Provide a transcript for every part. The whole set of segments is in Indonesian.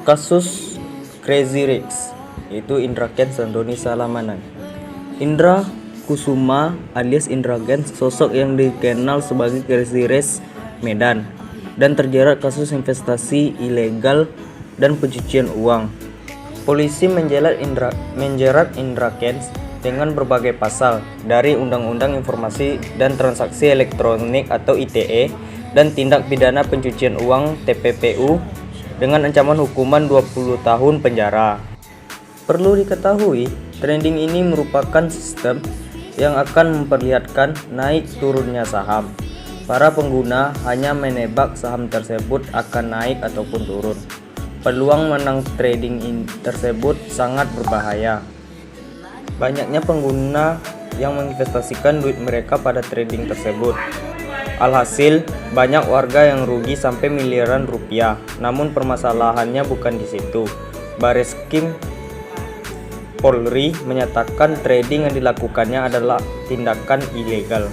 Kasus Crazy Rich, yaitu Indra Kents dan Doni Salmanan. Indra Kusuma alias Indra Kents, sosok yang dikenal sebagai Crazy Rich Medan dan terjerat kasus investasi ilegal dan pencucian uang. Polisi menjerat Indra Kents dengan berbagai pasal, dari Undang-Undang Informasi dan Transaksi Elektronik atau ITE dan tindak pidana pencucian uang TPPU dengan ancaman hukuman 20 tahun penjara. Perlu diketahui, trading ini merupakan sistem yang akan memperlihatkan naik turunnya saham. Para pengguna hanya menebak saham tersebut akan naik ataupun turun. Peluang menang trading tersebut sangat berbahaya. Banyaknya pengguna yang menginvestasikan duit mereka pada trading tersebut. Alhasil, banyak warga yang rugi sampai miliaran rupiah. Namun permasalahannya bukan di situ. Bareskrim Polri menyatakan trading yang dilakukannya adalah tindakan ilegal.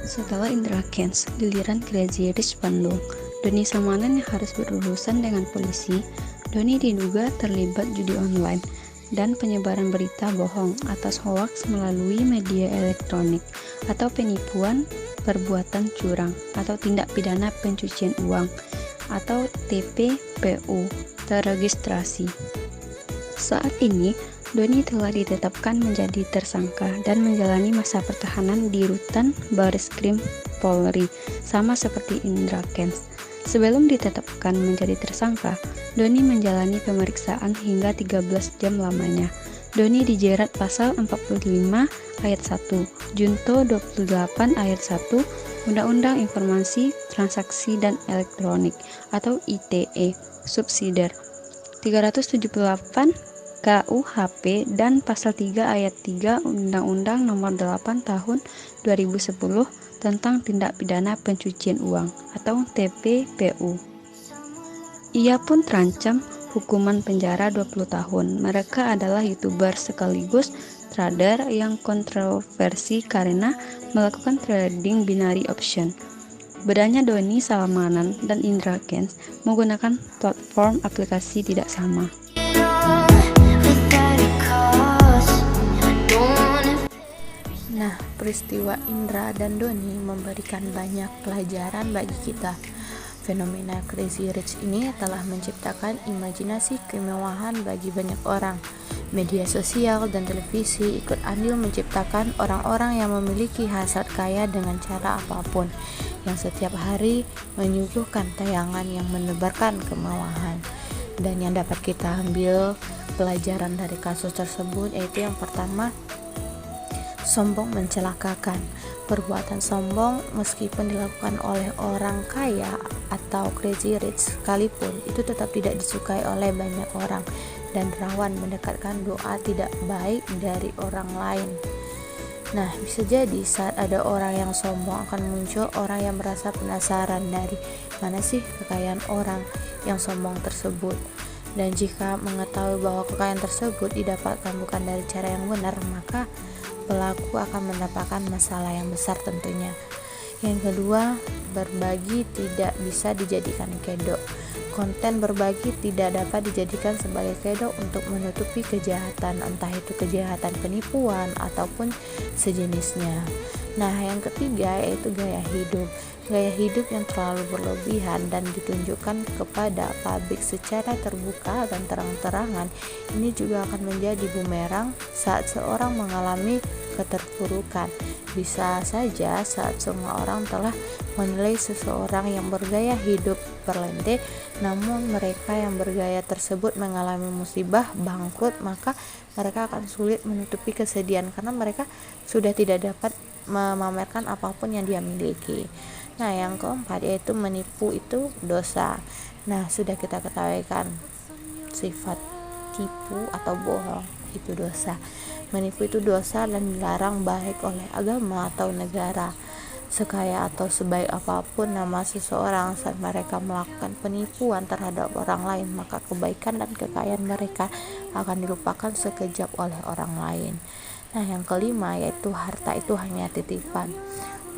Setelah Indra Kents, giliran Crazy Rich Bandung. Doni Salmanan yang harus berurusan dengan polisi. Doni diduga terlibat judi online dan penyebaran berita bohong atas hoaks melalui media elektronik atau penipuan perbuatan curang atau tindak pidana pencucian uang atau TPPU terregistrasi. Saat ini, Doni telah ditetapkan menjadi tersangka dan menjalani masa pertahanan di Rutan Bareskrim Polri, sama seperti Indra Kents. Sebelum ditetapkan menjadi tersangka, Doni menjalani pemeriksaan hingga 13 jam lamanya. Doni dijerat pasal 45 ayat 1, Junto 28 ayat 1, Undang-Undang Informasi Transaksi dan Elektronik atau ITE, subsidiar 378 KUHP dan pasal 3 ayat 3 Undang-Undang Nomor 8 Tahun 2010 tentang tindak pidana pencucian uang atau TPPU. Ia pun terancam hukuman penjara 20 tahun. Mereka adalah YouTuber sekaligus trader yang kontroversi karena melakukan trading binary option. Bedanya Doni Salmanan dan Indra Kents menggunakan platform aplikasi tidak sama. Nah, peristiwa Indra dan Doni memberikan banyak pelajaran bagi kita. Fenomena Crazy Rich ini telah menciptakan imajinasi kemewahan bagi banyak orang. Media sosial dan televisi ikut andil menciptakan orang-orang yang memiliki hasrat kaya dengan cara apapun, yang setiap hari menyuguhkan tayangan yang menebarkan kemewahan. Dan yang dapat kita ambil pelajaran dari kasus tersebut yaitu yang pertama, sombong mencelakakan. Perbuatan sombong meskipun dilakukan oleh orang kaya atau crazy rich sekalipun itu tetap tidak disukai oleh banyak orang dan rawan mendekatkan doa tidak baik dari orang lain. Nah, bisa jadi saat ada orang yang sombong akan muncul orang yang merasa penasaran dari mana sih kekayaan orang yang sombong tersebut. Dan jika mengetahui bahwa kekayaan tersebut didapatkan bukan dari cara yang benar, maka pelaku akan mendapatkan masalah yang besar tentunya. Yang kedua, berbagi tidak bisa dijadikan kedok. Konten berbagi tidak dapat dijadikan sebagai kedok untuk menutupi kejahatan, entah itu kejahatan penipuan ataupun sejenisnya. Nah, yang ketiga yaitu gaya hidup. Gaya hidup yang terlalu berlebihan dan ditunjukkan kepada publik secara terbuka dan terang-terangan ini juga akan menjadi bumerang saat seorang mengalami keterpurukan. Bisa saja saat semua orang telah menilai seseorang yang bergaya hidup berlente, namun mereka yang bergaya tersebut mengalami musibah, bangkrut, maka mereka akan sulit menutupi kesedihan karena mereka sudah tidak dapat memamerkan apapun yang dia miliki. Nah, yang keempat yaitu menipu itu dosa. Nah, sudah kita ketahui kan sifat tipu atau bohong itu dosa. Menipu itu dosa dan dilarang baik oleh agama atau negara. Sekaya atau sebaik apapun nama seseorang saat mereka melakukan penipuan terhadap orang lain, maka kebaikan dan kekayaan mereka akan dilupakan sekejap oleh orang lain. Nah, yang kelima yaitu harta itu hanya titipan.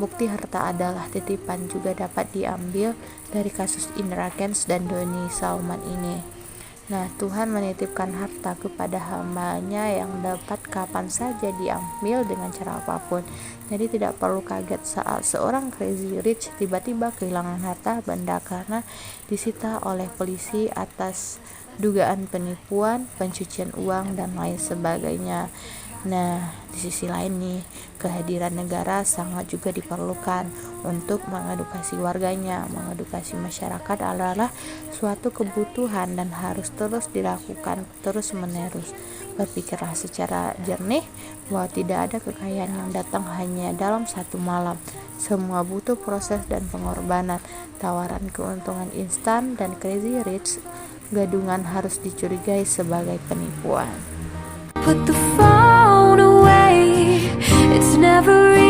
bukti harta adalah titipan juga dapat diambil dari kasus Indra Kents dan Doni Salman ini. Nah, Tuhan menitipkan harta kepada hamba-Nya yang dapat kapan saja diambil dengan cara apapun. Jadi tidak perlu kaget saat seorang crazy rich tiba-tiba kehilangan harta benda karena disita oleh polisi atas dugaan penipuan, pencucian uang, dan lain sebagainya. Nah, di sisi lain nih, kehadiran negara sangat juga diperlukan untuk mengedukasi warganya. Mengedukasi masyarakat adalah suatu kebutuhan dan harus terus dilakukan terus-menerus. Berpikirlah secara jernih bahwa tidak ada kekayaan yang datang hanya dalam satu malam. Semua butuh proses dan pengorbanan. Tawaran keuntungan instan dan crazy rich gadungan harus dicurigai sebagai penipuan. Put the phone away, it's never